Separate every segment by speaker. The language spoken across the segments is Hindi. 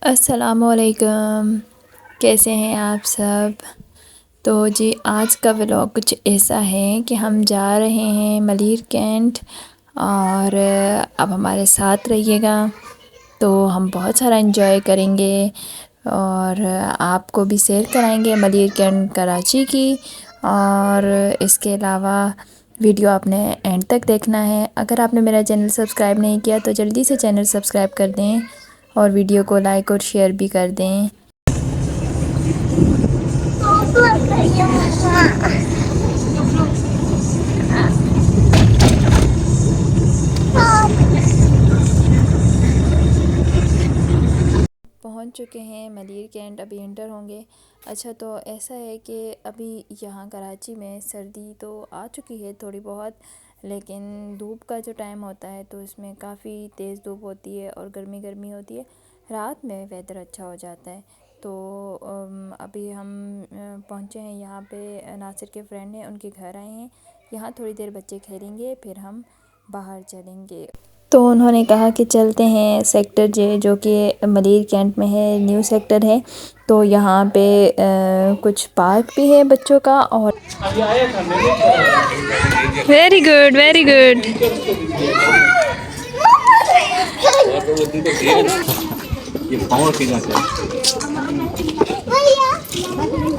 Speaker 1: अस्सलामुअलैकुम। कैसे हैं आप सब। तो जी आज का व्लॉग कुछ ऐसा है कि हम जा रहे हैं मलिर कैंट और अब हमारे साथ रहिएगा। तो हम बहुत सारा एंजॉय करेंगे और आपको भी शेयर कराएंगे मलिर कैंट कराची की। और इसके अलावा वीडियो आपने एंड तक देखना है। अगर आपने मेरा चैनल सब्सक्राइब नहीं किया तो जल्दी से चैनल सब्सक्राइब कर दें और वीडियो को लाइक और शेयर भी कर दें। पहुंच चुके हैं मलिर कैंट, अभी एंटर होंगे। अच्छा, तो ऐसा है कि अभी यहाँ कराची में सर्दी तो आ चुकी है थोड़ी बहुत, लेकिन धूप का जो टाइम होता है तो इसमें काफ़ी तेज़ धूप होती है और गर्मी गर्मी होती है। रात में वेदर अच्छा हो जाता है। तो अभी हम पहुँचे हैं यहाँ पे, नासिर के फ्रेंड हैं, उनके घर आए हैं। यहाँ थोड़ी देर बच्चे खेलेंगे फिर हम बाहर चलेंगे। तो उन्होंने कहा कि चलते हैं सेक्टर जे, जो कि मलिर कैंट में है, न्यू सेक्टर है। तो यहाँ पे कुछ पार्क भी है बच्चों का। और वेरी गुड वेरी गुड।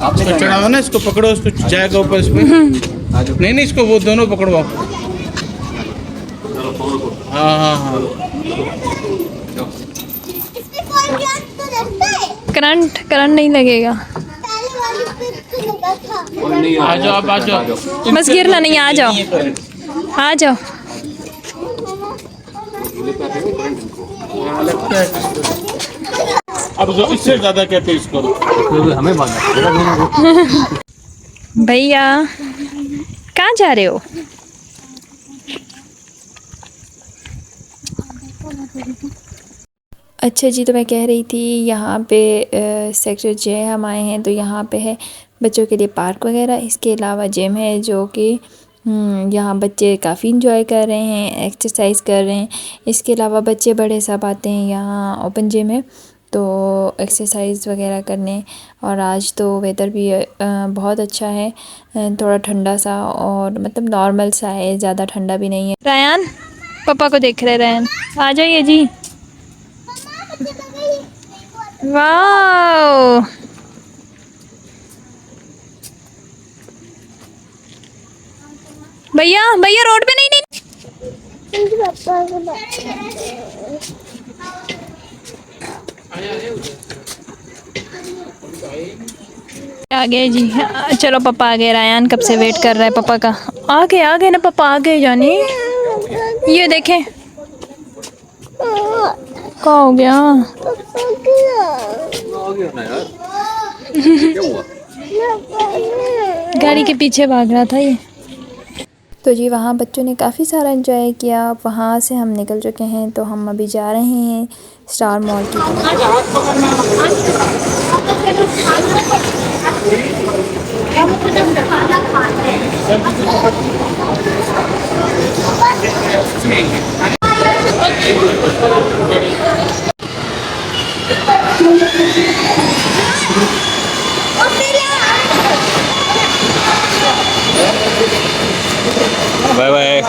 Speaker 2: आपने चढ़ाओ ना, इसको पकड़ो, इसको जाएगा ऊपर इसमें। नहीं नहीं, इसको वो दोनों पकड़वाओ। हाँ हाँ हाँ।
Speaker 1: करंट करंट नहीं लगेगा।
Speaker 2: आ जाओ, आप आ जाओ,
Speaker 1: बस गिरना नहीं, आ जाओ आ जाओ।
Speaker 2: अब जो इससे ज्यादा क्या पेश करो, हमें
Speaker 1: भैया कहाँ जा रहे हो। अच्छा जी, तो मैं कह रही थी यहाँ पे सेक्टर जे हम आए हैं। तो यहाँ पे है बच्चों के लिए पार्क वगैरह। इसके अलावा जिम है जो कि यहाँ बच्चे काफ़ी इंजॉय कर रहे हैं, एक्सरसाइज कर रहे हैं। इसके अलावा बच्चे बड़े सब आते हैं यहाँ, ओपन जिम है तो एक्सरसाइज वगैरह करने। और आज तो वेदर भी बहुत अच्छा है, थोड़ा ठंडा सा और मतलब नॉर्मल सा है, ज़्यादा ठंडा भी नहीं है। रायन पापा को देख रहे, रायन आ जाइए जी। वाओ, भैया भैया रोड पे नहीं नहीं। आ गए जी, चलो पापा आ गए। रायन कब से वेट कर रहा है पापा का। आ गए ना पापा, आ गए जानी। ये देखें क्या हो गया। गाड़ी के पीछे भाग रहा था ये। तो जी वहाँ बच्चों ने काफ़ी सारा एंजॉय किया। वहाँ से हम निकल चुके हैं, तो हम अभी जा रहे हैं स्टार मॉल की
Speaker 2: बाय बाय।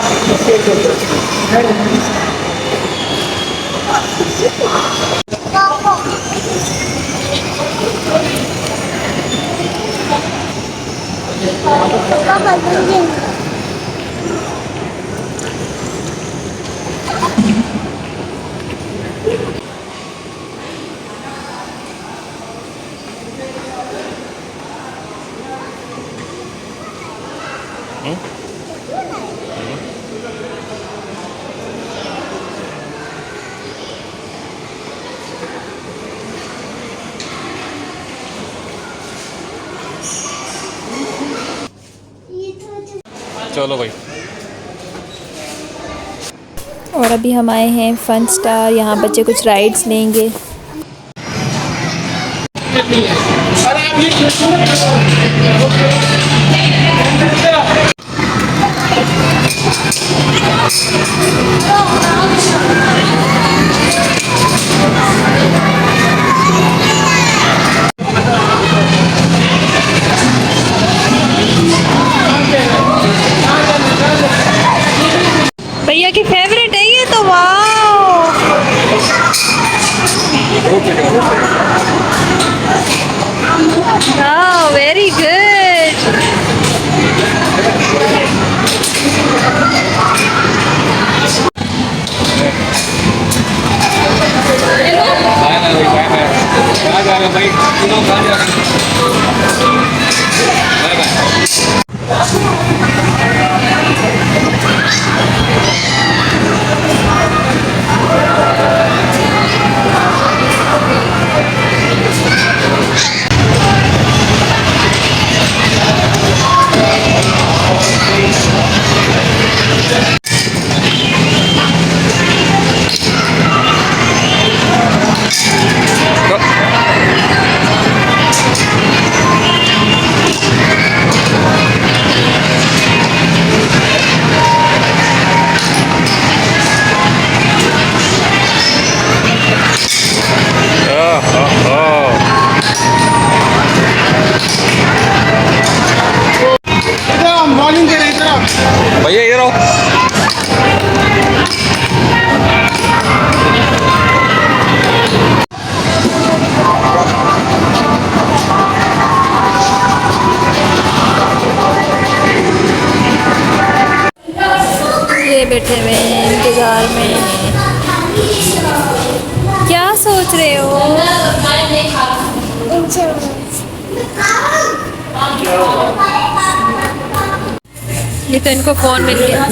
Speaker 2: चलो भाई।
Speaker 1: और अभी हम आए हैं फन स्टार, यहाँ बच्चे कुछ राइड्स लेंगे। भैया की फेवरेट है ये तो। वाह वेरी गुड।
Speaker 2: कहाँ जा रहे हो भाई? तीनों कहाँ जा रहे हो? Bye bye. इधर हम बॉलिंग करें इधर भैया इधर आओ।
Speaker 1: ये बैठे हुए हैं इंतजार में। क्या सोच रहे हो? ये तो इनको फोन मिल गया।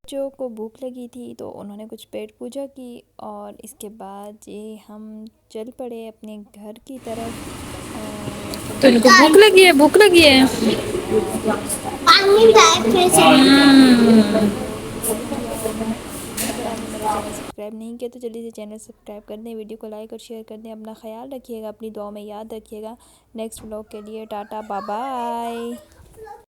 Speaker 1: बच्चों को भूख लगी थी तो उन्होंने कुछ पेट पूजा की और इसके बाद ये हम चल पड़े अपने घर की तरफ। तो इनको भूख लगी है, भूख लगी है। अगर आपने मेरा चैनल सब्सक्राइब नहीं किया तो जल्दी से चैनल सब्सक्राइब कर दें, वीडियो को लाइक और शेयर कर दें। अपना ख्याल रखिएगा, अपनी दुआ में याद रखिएगा। नेक्स्ट व्लॉग के लिए टाटा बाय बाय।